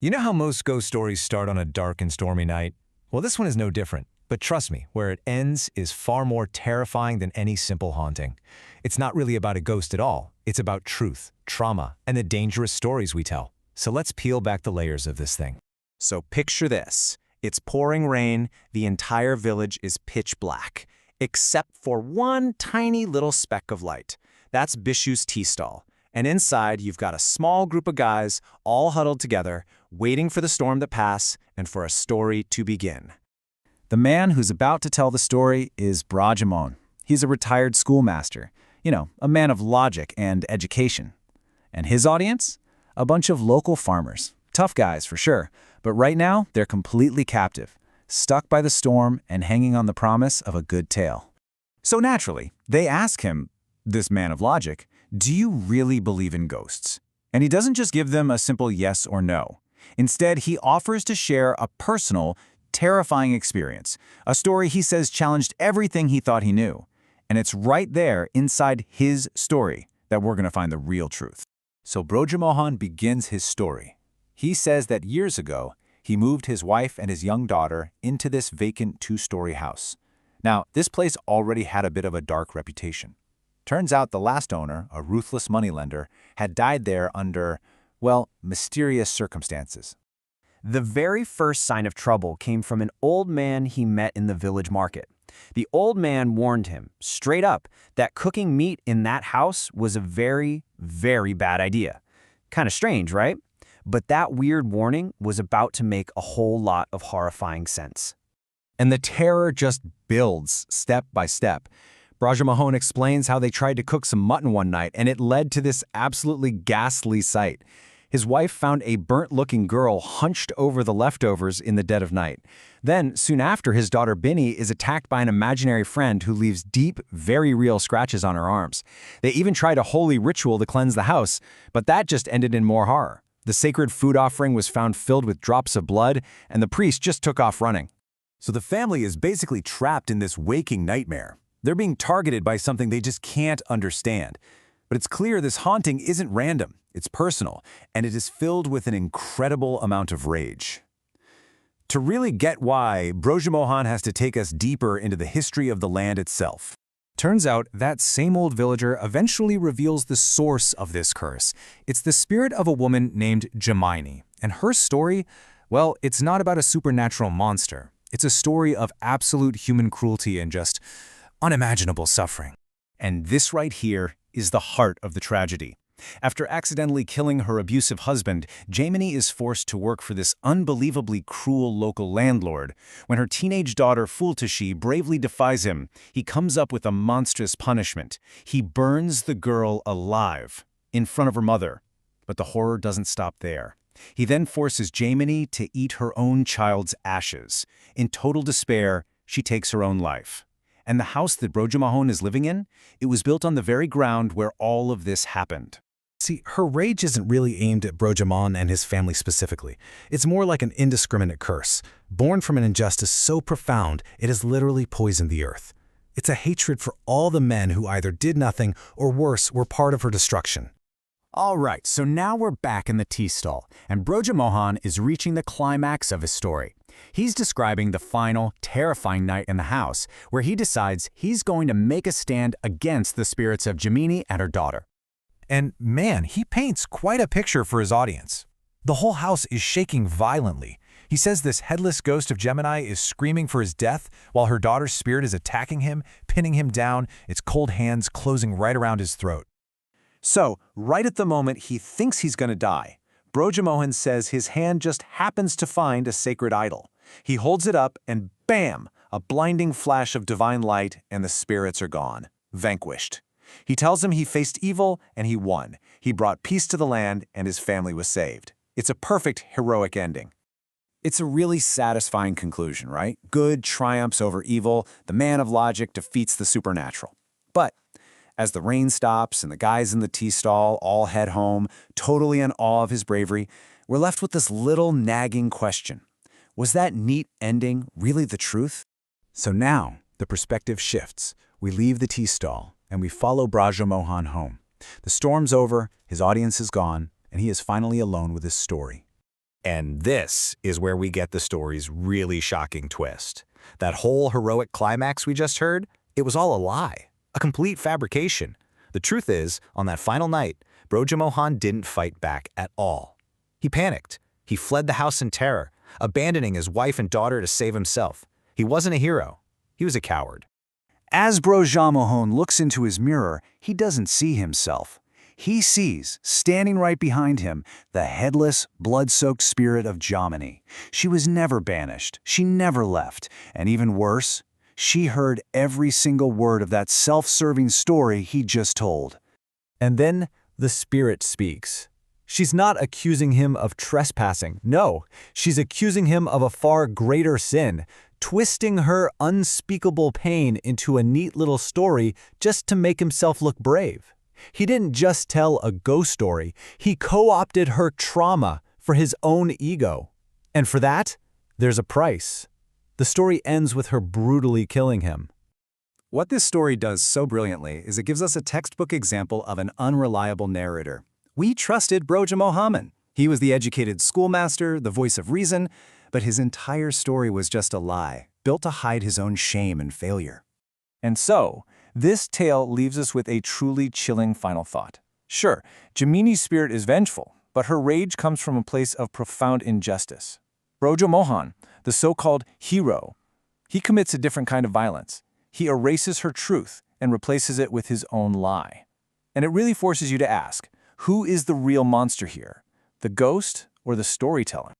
You know how most ghost stories start on a dark and stormy night? Well, this one is no different. But trust me, where it ends is far more terrifying than any simple haunting. It's not really about a ghost at all. It's about truth, trauma, and the dangerous stories we tell. So let's peel back the layers of this thing. So picture this. It's pouring rain, the entire village is pitch black, except for one tiny little speck of light. That's Bishu's tea stall. And inside, you've got a small group of guys all huddled together, waiting for the storm to pass and for a story to begin. The man who's about to tell the story is Brajamon. He's a retired schoolmaster, a man of logic and education. And his audience? A bunch of local farmers. Tough guys, for sure, but right now they're completely captive, stuck by the storm and hanging on the promise of a good tale. So naturally, they ask him, this man of logic, do you really believe in ghosts? And he doesn't just give them a simple yes or no. Instead, he offers to share a personal, terrifying experience, a story he says challenged everything he thought he knew. And it's right there inside his story that we're going to find the real truth. So Brojamohan begins his story. He says that years ago, he moved his wife and his young daughter into this vacant two-story house. Now, this place already had a bit of a dark reputation. Turns out the last owner, a ruthless moneylender, had died there under, well, mysterious circumstances. The very first sign of trouble came from an old man he met in the village market. The old man warned him, straight up, that cooking meat in that house was a very, very bad idea. Kind of strange, right? But that weird warning was about to make a whole lot of horrifying sense. And the terror just builds step by step. Brajamohan explains how they tried to cook some mutton one night, and it led to this absolutely ghastly sight. His wife found a burnt-looking girl hunched over the leftovers in the dead of night. Then, soon after, his daughter Binny is attacked by an imaginary friend who leaves deep, very real scratches on her arms. They even tried a holy ritual to cleanse the house, but that just ended in more horror. The sacred food offering was found filled with drops of blood, and the priest just took off running. So the family is basically trapped in this waking nightmare. They're being targeted by something they just can't understand. But it's clear this haunting isn't random, it's personal, and it is filled with an incredible amount of rage. To really get why, Brojamohan has to take us deeper into the history of the land itself. Turns out that same old villager eventually reveals the source of this curse. It's the spirit of a woman named Jamaini, and her story, well, it's not about a supernatural monster. It's a story of absolute human cruelty and just unimaginable suffering. And this right here is the heart of the tragedy. After accidentally killing her abusive husband, Jamaini is forced to work for this unbelievably cruel local landlord. When her teenage daughter Fultashi bravely defies him, he comes up with a monstrous punishment. He burns the girl alive in front of her mother. But the horror doesn't stop there. He then forces Jamaini to eat her own child's ashes. In total despair, she takes her own life. And the house that Brojamohan is living in, it was built on the very ground where all of this happened. See, her rage isn't really aimed at Brojamohan and his family specifically. It's more like an indiscriminate curse, born from an injustice so profound it has literally poisoned the earth. It's a hatred for all the men who either did nothing or worse, were part of her destruction. All right, so now we're back in the tea stall, and Brojamohan is reaching the climax of his story. He's describing the final, terrifying night in the house, where he decides he's going to make a stand against the spirits of Jamaini and her daughter. And man, he paints quite a picture for his audience. The whole house is shaking violently. He says this headless ghost of Gemini is screaming for his death while her daughter's spirit is attacking him, pinning him down, its cold hands closing right around his throat. So, right at the moment he thinks he's going to die, Brojamohan says his hand just happens to find a sacred idol. He holds it up and bam, a blinding flash of divine light and the spirits are gone, vanquished. He tells him he faced evil and he won. He brought peace to the land and his family was saved. It's a perfect heroic ending. It's a really satisfying conclusion, right? Good triumphs over evil, the man of logic defeats the supernatural. But as the rain stops and the guys in the tea stall all head home, totally in awe of his bravery, we're left with this little nagging question. Was that neat ending really the truth? So now, the perspective shifts. We leave the tea stall, and we follow Brajamohan home. The storm's over, his audience is gone, and he is finally alone with his story. And this is where we get the story's really shocking twist. That whole heroic climax we just heard, it was all a lie, a complete fabrication. The truth is, on that final night, Broja Mohan didn't fight back at all. He panicked. He fled the house in terror, abandoning his wife and daughter to save himself. He wasn't a hero. He was a coward. As Broja Mohan looks into his mirror, he doesn't see himself. He sees, standing right behind him, the headless, blood-soaked spirit of Jamini. She was never banished. She never left. And even worse, she heard every single word of that self-serving story he just told. And then the spirit speaks. She's not accusing him of trespassing. No, she's accusing him of a far greater sin, twisting her unspeakable pain into a neat little story just to make himself look brave. He didn't just tell a ghost story, he co-opted her trauma for his own ego. And for that, there's a price. The story ends with her brutally killing him. What this story does so brilliantly is it gives us a textbook example of an unreliable narrator. We trusted Broja Mohan. He was the educated schoolmaster, the voice of reason, but his entire story was just a lie, built to hide his own shame and failure. And so, this tale leaves us with a truly chilling final thought. Sure, Jamini's spirit is vengeful, but her rage comes from a place of profound injustice. Broja Mohan, the so-called hero, he commits a different kind of violence. He erases her truth and replaces it with his own lie. And it really forces you to ask, who is the real monster here? The ghost or the storytelling?